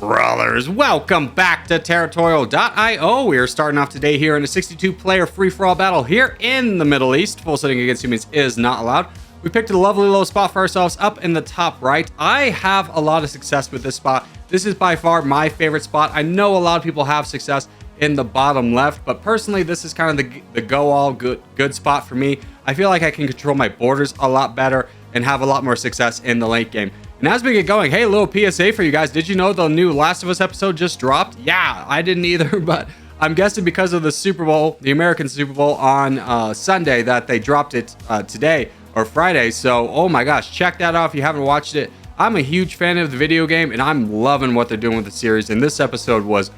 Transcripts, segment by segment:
Brawlers, welcome back to Territorial IO. We are starting off today here in a 62-player free-for-all battle here in the Middle East. Full setting against humans is not allowed. We picked a lovely little spot for ourselves up in the top right. I have a lot of success with this spot. This is by far my favorite spot. I know a lot of people have success in the bottom left, but personally, this is kind of the go-all good spot for me. I feel like I can control my borders a lot better and have a lot more success in the late game. And as we get going, hey, a little PSA for you guys. Did you know the new Last of Us episode just dropped? Yeah, I didn't either, but I'm guessing because of the Super Bowl, the American Super Bowl on Sunday, that they dropped it today or Friday. So, oh my gosh, check that out if you haven't watched it. I'm a huge fan of the video game, and I'm loving what they're doing with the series. And this episode was,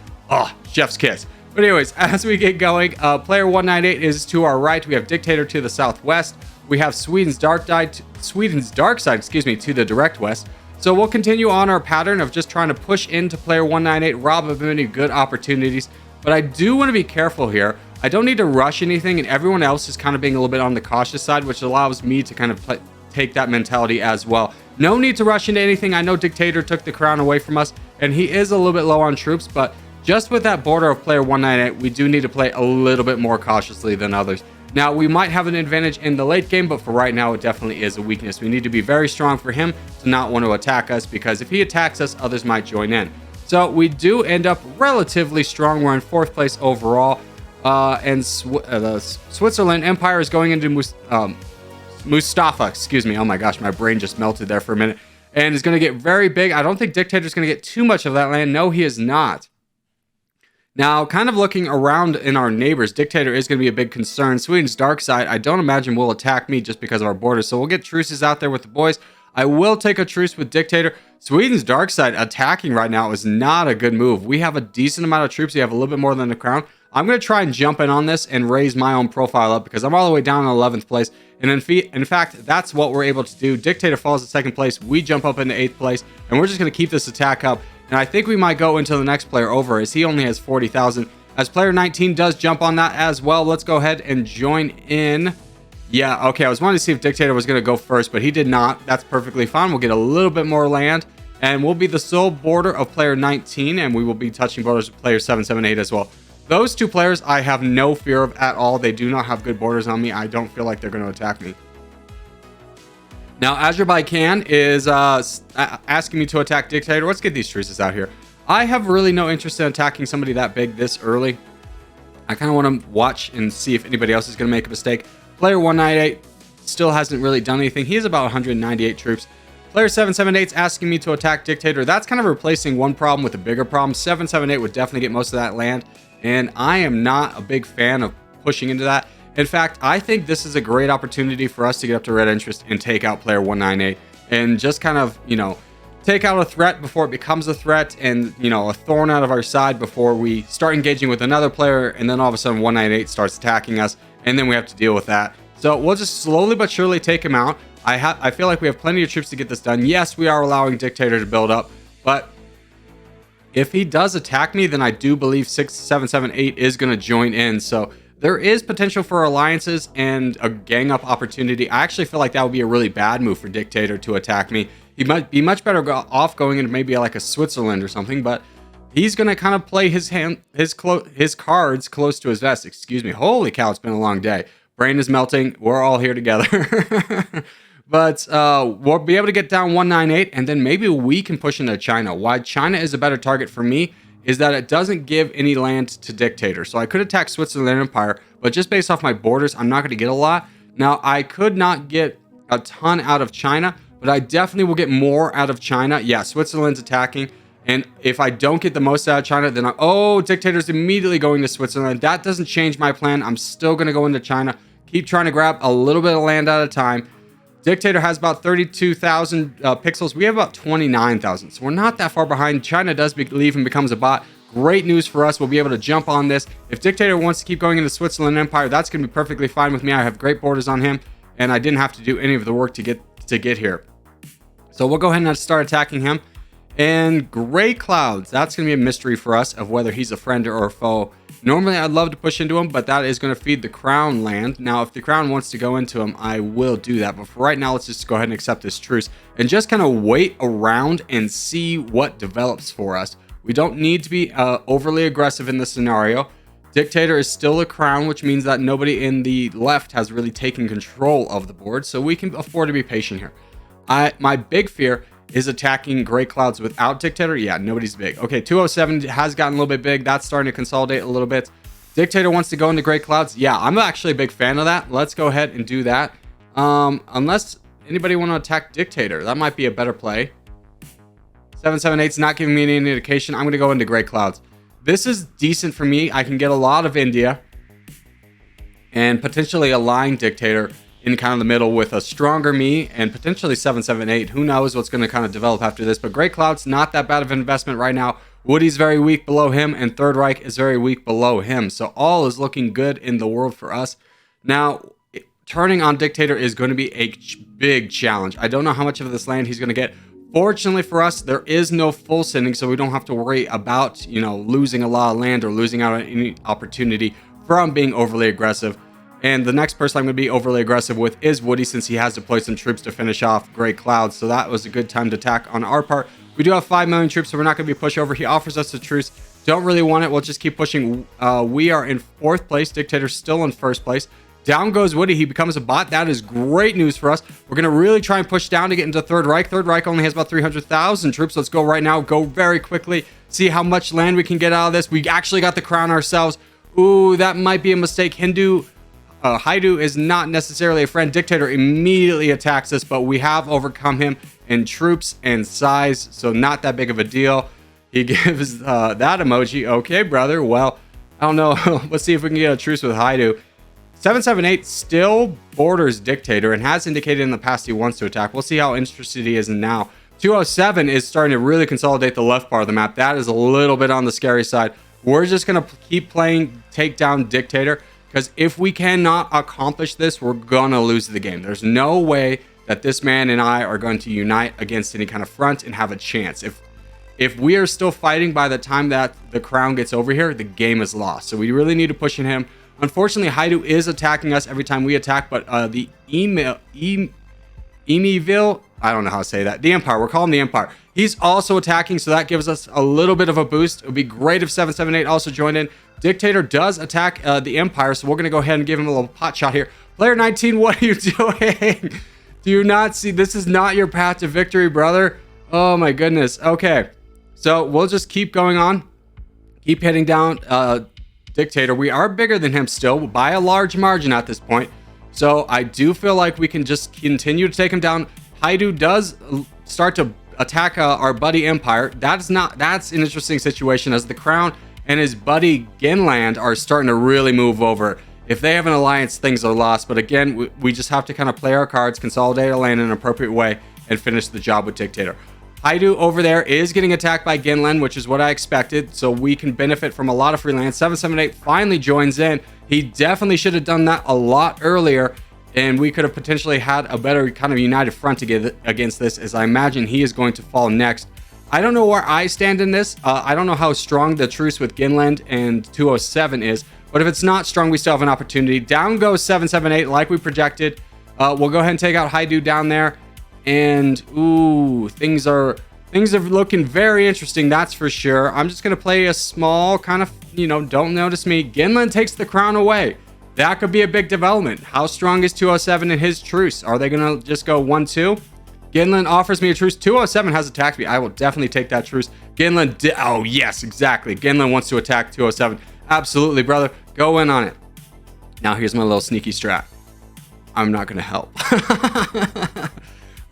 chef's kiss. But anyways, as we get going, player 198 is to our right. We have Dictator to the southwest. We have Sweden's dark side, to the direct west. So we'll continue on our pattern of just trying to push into player 198, rob of many good opportunities. But I do want to be careful here. I don't need to rush anything, and everyone else is kind of being a little bit on the cautious side, which allows me to kind of take that mentality as well. No need to rush into anything. I know Dictator took the crown away from us, and he is a little bit low on troops, but just with that border of player 198, we do need to play a little bit more cautiously than others. Now, we might have an advantage in the late game, but for right now, it definitely is a weakness. We need to be very strong for him to not want to attack us, because if he attacks us, others might join in. So we do end up relatively strong. We're in 4th place overall. And the Switzerland Empire is going into Mustafa, excuse me. Oh my gosh, my brain just melted there for a minute. And is going to get very big. I don't think Dictator's going to get too much of that land. No, he is not. Now, kind of looking around in our neighbors, Dictator is going to be a big concern. Sweden's dark side, I don't imagine will attack me just because of our borders. So we'll get truces out there with the boys. I will take a truce with Dictator. Sweden's dark side attacking right now is not a good move. We have a decent amount of troops. We have a little bit more than the crown. I'm going to try and jump in on this and raise my own profile up, because I'm all the way down in 11th place. And in fact, that's what we're able to do. Dictator falls to 2nd place. We jump up into 8th place, and we're just going to keep this attack up. And I think we might go into the next player over, as he only has 40,000. As player 19 does jump on that as well. Let's go ahead and join in. Yeah, okay, I was wanting to see if Dictator was going to go first, but he did not. That's perfectly fine. We'll get a little bit more land, and we'll be the sole border of player 19, and we will be touching borders with player 778 as well. Those two players I have no fear of at all. They do not have good borders on me. I don't feel like they're going to attack me. Now, Azerbaijan is asking me to attack Dictator. Let's get these truces out here. I have really no interest in attacking somebody that big this early. I kind of want to watch and see if anybody else is going to make a mistake. Player 198 still hasn't really done anything. He has about 198 troops. Player 778 is asking me to attack Dictator. That's kind of replacing one problem with a bigger problem. 778 would definitely get most of that land, and I am not a big fan of pushing into that. In fact, I think this is a great opportunity for us to get up to red interest and take out player 198 and just kind of, take out a threat before it becomes a threat, and, a thorn out of our side before we start engaging with another player, and then all of a sudden 198 starts attacking us, and then we have to deal with that. So we'll just slowly but surely take him out. I feel like we have plenty of troops to get this done. Yes, we are allowing Dictator to build up, but if he does attack me, then I do believe 778 is going to join in. So there is potential for alliances and a gang up opportunity. I actually feel like that would be a really bad move for Dictator to attack me. He might be much better off going into maybe like a Switzerland or something, but he's going to kind of play his cards close to his vest. Excuse me. Holy cow, it's been a long day. Brain is melting. We're all here together. But we'll be able to get down 198, and then maybe we can push into China. Why China is a better target for me is that it doesn't give any land to Dictator. So I could attack Switzerland Empire, but just based off my borders, I'm not going to get a lot. Now, I could not get a ton out of China, but I definitely will get more out of China. Yeah, Switzerland's attacking. And if I don't get the most out of China, then Dictator's immediately going to Switzerland. That doesn't change my plan. I'm still going to go into China. Keep trying to grab a little bit of land at a time. Dictator has about 32,000 pixels. We have about 29,000. So we're not that far behind. China does leave and becomes a bot. Great news for us. We'll be able to jump on this. If Dictator wants to keep going into Switzerland Empire, that's going to be perfectly fine with me. I have great borders on him, and I didn't have to do any of the work to get here. So we'll go ahead and start attacking him. And Gray Clouds, that's going to be a mystery for us of whether he's a friend or a foe. Normally, I'd love to push into him, but that is going to feed the crown land. Now, if the crown wants to go into him, I will do that. But for right now, let's just go ahead and accept this truce and just kind of wait around and see what develops for us. We don't need to be overly aggressive in this scenario. Dictator is still a crown, which means that nobody in the left has really taken control of the board, so we can afford to be patient here. My big fear is attacking Gray Clouds without Dictator. Yeah, nobody's big. Okay, 207 has gotten a little bit big. That's starting to consolidate a little bit. Dictator wants to go into Gray Clouds. Yeah, I'm actually a big fan of that. Let's go ahead and do that. Unless anybody want to attack Dictator, that might be a better play. 778's not giving me any indication. I'm going to go into Gray Clouds. This is decent for me. I can get a lot of India and potentially align Dictator in kind of the middle with a stronger me and potentially 778. Who knows what's going to kind of develop after this, but Gray Cloud's not that bad of an investment right now. Woody's very weak below him, and Third Reich is very weak below him. So all is looking good in the world for us. Now, turning on Dictator is going to be a big challenge. I don't know how much of this land he's going to get. Fortunately for us, there is no full sending, so we don't have to worry about, losing a lot of land or losing out on any opportunity from being overly aggressive. And the next person I'm going to be overly aggressive with is Woody, since he has deployed some troops to finish off Gray Clouds. So that was a good time to attack on our part. We do have 5 million troops, so we're not going to be pushover. He offers us a truce. Don't really want it. We'll just keep pushing. We are in 4th place. Dictator's still in 1st place. Down goes Woody. He becomes a bot. That is great news for us. We're going to really try and push down to get into Third Reich. Third Reich only has about 300,000 troops. Let's go right now. Go very quickly. See how much land we can get out of this. We actually got the crown ourselves. Ooh, that might be a mistake. Haidu is not necessarily a friend. Dictator immediately attacks us, but we have overcome him in troops and size, so not that big of a deal. He gives that emoji. Okay, brother. Well, I don't know. Let's see if we can get a truce with Haidu. 778 still borders Dictator and has indicated in the past he wants to attack. We'll see how interested he is in now. 207 is starting to really consolidate the left part of the map. That is a little bit on the scary side. We're just going to keep playing take down Dictator, because if we cannot accomplish this, we're going to lose the game. There's no way that this man and I are going to unite against any kind of front and have a chance. If we are still fighting by the time that the crown gets over here, the game is lost. So we really need to push in him. Unfortunately, Haidu is attacking us every time we attack, but the Emiville, I don't know how to say that. The Empire, we're calling the Empire. He's also attacking, so that gives us a little bit of a boost. It would be great if 778 also joined in. Dictator does attack the Empire, so we're going to go ahead and give him a little pot shot here. Player 19, what are you doing? Do you not see? This is not your path to victory, brother. Oh my goodness. Okay, so we'll just keep going on. Keep heading down Dictator. We are bigger than him still by a large margin at this point. So I do feel like we can just continue to take him down. Haidu does start to attack our buddy Empire. That's an interesting situation, as the crown and his buddy Genland are starting to really move over. If they have an alliance, things are lost. But again, we just have to kind of play our cards, consolidate our land in an appropriate way, and finish the job with Dictator. Haidu over there is getting attacked by Genland, which is what I expected, so we can benefit from a lot of free land. 778 finally joins in. He definitely should have done that a lot earlier, and we could have potentially had a better kind of united front against this, as I imagine he is going to fall next. I don't know where I stand in this. I don't know how strong the truce with Genland and 207 is, but if it's not strong, we still have an opportunity. Down goes 778 like we projected. We'll go ahead and take out Haidu down there. And ooh, things are looking very interesting, that's for sure. I'm just gonna play a small kind of, don't notice me. Genland takes the crown away. That could be a big development. How strong is 207 in his truce? Are they gonna just go 1-2? Genland offers me a truce. 207 has attacked me. I will definitely take that truce. Genland, oh yes, exactly. Genland wants to attack 207. Absolutely, brother. Go in on it. Now here's my little sneaky strat. I'm not gonna help.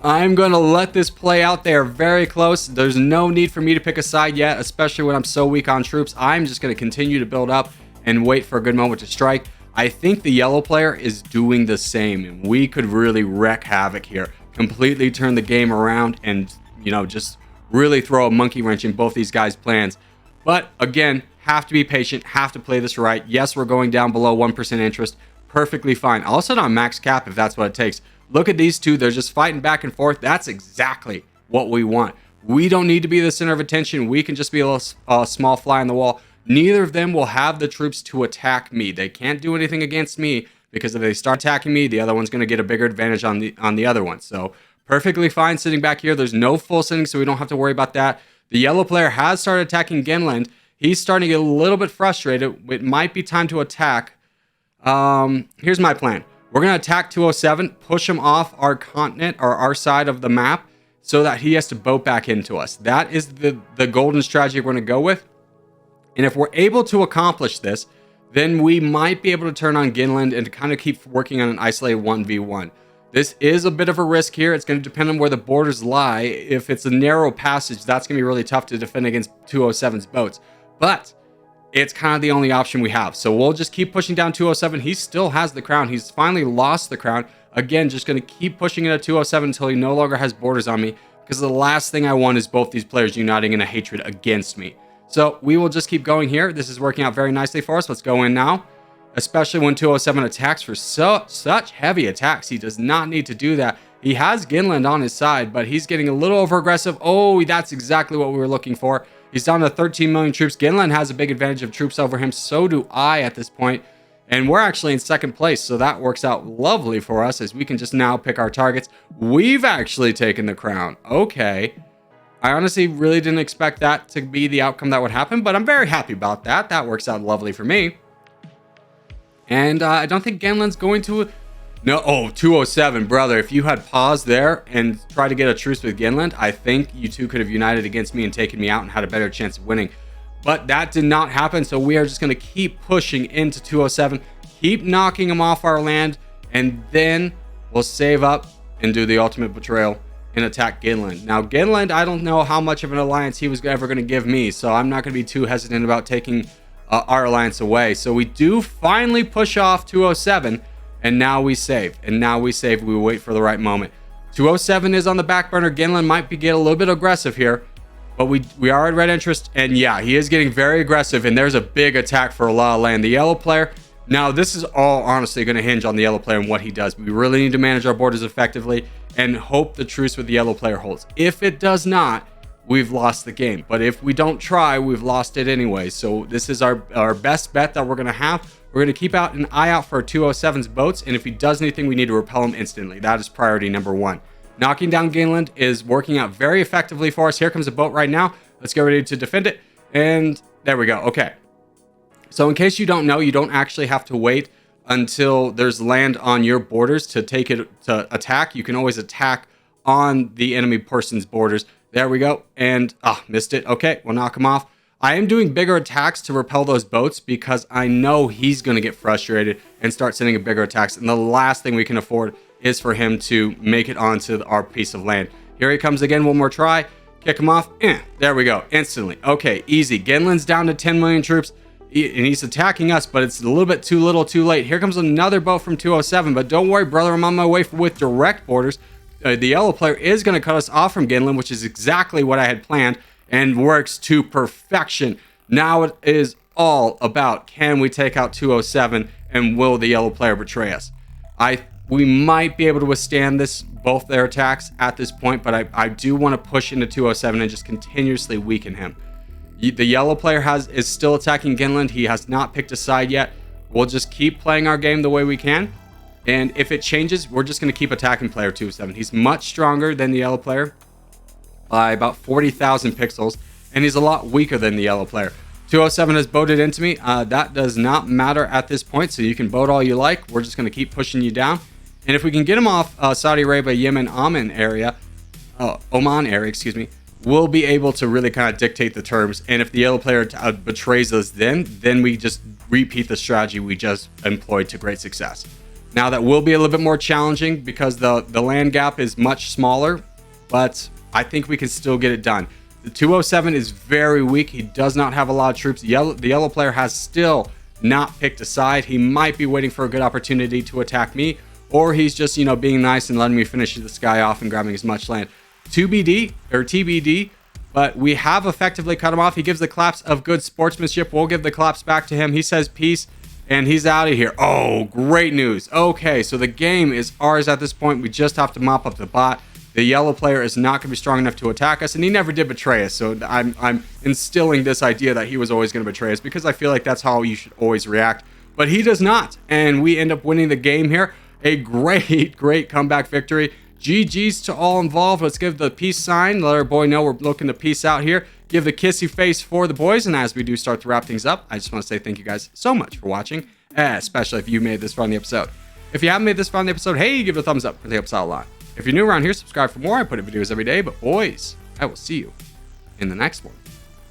I'm going to let this play out there very close. There's no need for me to pick a side yet, especially when I'm so weak on troops. I'm just going to continue to build up and wait for a good moment to strike. I think the yellow player is doing the same, and we could really wreak havoc here. Completely turn the game around and, just really throw a monkey wrench in both these guys' plans. But again, have to be patient, have to play this right. Yes, we're going down below 1% interest. Perfectly fine. I'll set on max cap if that's what it takes. Look at these two. They're just fighting back and forth. That's exactly what we want. We don't need to be the center of attention. We can just be a small fly on the wall. Neither of them will have the troops to attack me. They can't do anything against me, because if they start attacking me, the other one's going to get a bigger advantage on the other one. So perfectly fine sitting back here. There's no full sending, so we don't have to worry about that. The yellow player has started attacking Ginland. He's starting to get a little bit frustrated. It might be time to attack. Here's my plan. We're going to attack 207, push him off our continent or our side of the map so that he has to boat back into us. That is the golden strategy we're going to go with. And if we're able to accomplish this, then we might be able to turn on Ginland and kind of keep working on an isolated 1v1. This is a bit of a risk here. It's going to depend on where the borders lie. If it's a narrow passage, that's going to be really tough to defend against 207's boats. But it's kind of the only option we have. So we'll just keep pushing down 207. He still has the crown. He's finally lost the crown. Again, just going to keep pushing it at 207 until he no longer has borders on me. Because the last thing I want is both these players uniting in a hatred against me. So we will just keep going here. This is working out very nicely for us. Let's go in now. Especially when 207 attacks for such heavy attacks. He does not need to do that. He has Ginland on his side, but he's getting a little over aggressive. Oh, that's exactly what we were looking for. He's down to 13 million troops. Ginland has a big advantage of troops over him. So do I at this point. And we're actually in second place. So that works out lovely for us as we can just now pick our targets. We've actually taken the crown. Okay. I honestly really didn't expect that to be the outcome that would happen, but I'm very happy about that. That works out lovely for me. And I don't think Ginland's going to... No, oh, 207, brother. If you had paused there and tried to get a truce with Ginland, I think you two could have united against me and taken me out and had a better chance of winning. But that did not happen, so we are just going to keep pushing into 207, keep knocking him off our land, and then we'll save up and do the ultimate betrayal and attack Ginland. Now, Ginland, I don't know how much of an alliance he was ever going to give me, so I'm not going to be too hesitant about taking our alliance away. So we do finally push off 207, and now we save. And now we save. We wait for the right moment. 207 is on the back burner. Ginland might get a little bit aggressive here, but we are at red interest, and yeah, he is getting very aggressive, and there's a big attack for a lot of land. The yellow player, now this is all honestly going to hinge on the yellow player and what he does. We really need to manage our borders effectively and hope the truce with the yellow player holds. If it does not, we've lost the game. But if we don't try, we've lost it anyway. So this is our best bet that we're going to have. We're going to keep an eye out for 207's boats, and if he does anything, we need to repel him instantly. That is priority number one. Knocking down Ginland is working out very effectively for us. Here comes a boat right now. Let's get ready to defend it. And there we go. Okay. So in case you don't know, you don't actually have to wait until there's land on your borders to take it to attack. You can always attack on the enemy person's borders. There we go. And, missed it. Okay, we'll knock him off. I am doing bigger attacks to repel those boats because I know he's going to get frustrated and start sending bigger attacks. And the last thing we can afford is for him to make it onto our piece of land. Here he comes again. One more try. Kick him off. There we go. Instantly. Okay, easy. Ginland's down to 10 million troops. And he's attacking us, but it's a little bit too little too late. Here comes another boat from 207, but don't worry, brother. I'm on my way with direct borders. The yellow player is going to cut us off from Ginland, which is exactly what I had planned and works to perfection. Now it is all about, can we take out 207 and will the yellow player betray us? We might be able to withstand both their attacks at this point, but I do want to push into 207 and just continuously weaken him. The yellow player is still attacking Ginland. He has not picked a side yet. We'll just keep playing our game the way we can. And if it changes, we're just going to keep attacking player 207. He's much stronger than the yellow player by about 40,000 pixels. And he's a lot weaker than the yellow player. 207 has boated into me. That does not matter at this point. So you can boat all you like. We're just going to keep pushing you down. And if we can get him off Saudi Arabia, Yemen, Oman area, excuse me, we'll be able to really kind of dictate the terms. And if the yellow player betrays us then we just repeat the strategy we just employed to great success. Now that will be a little bit more challenging because the land gap is much smaller, but I think we can still get it done. The 207 is very weak. He does not have a lot of troops. The yellow player has still not picked a side. He might be waiting for a good opportunity to attack me, or he's just, being nice and letting me finish this guy off and grabbing as much land. TBD, but we have effectively cut him off. He gives the claps of good sportsmanship. We'll give the claps back to him. He says peace, and he's out of here. Oh, great news. Okay, so the game is ours at this point. We just have to mop up the bot. The yellow player is not going to be strong enough to attack us, and he never did betray us. So I'm instilling this idea that he was always going to betray us because I feel like that's how you should always react. But he does not, and we end up winning the game here. A great comeback victory. GG's to all involved. Let's give the peace sign. Let our boy know we're looking to peace out here. give the kissy face for the boys. And as we do start to wrap things up, I just want to say thank you guys so much for watching, especially if you made this far in the episode. If you haven't made this far in the episode, hey, give it a thumbs up. Really helps out a lot. If you're new around here, subscribe for more. I put up videos every day. But boys, I will see you in the next one.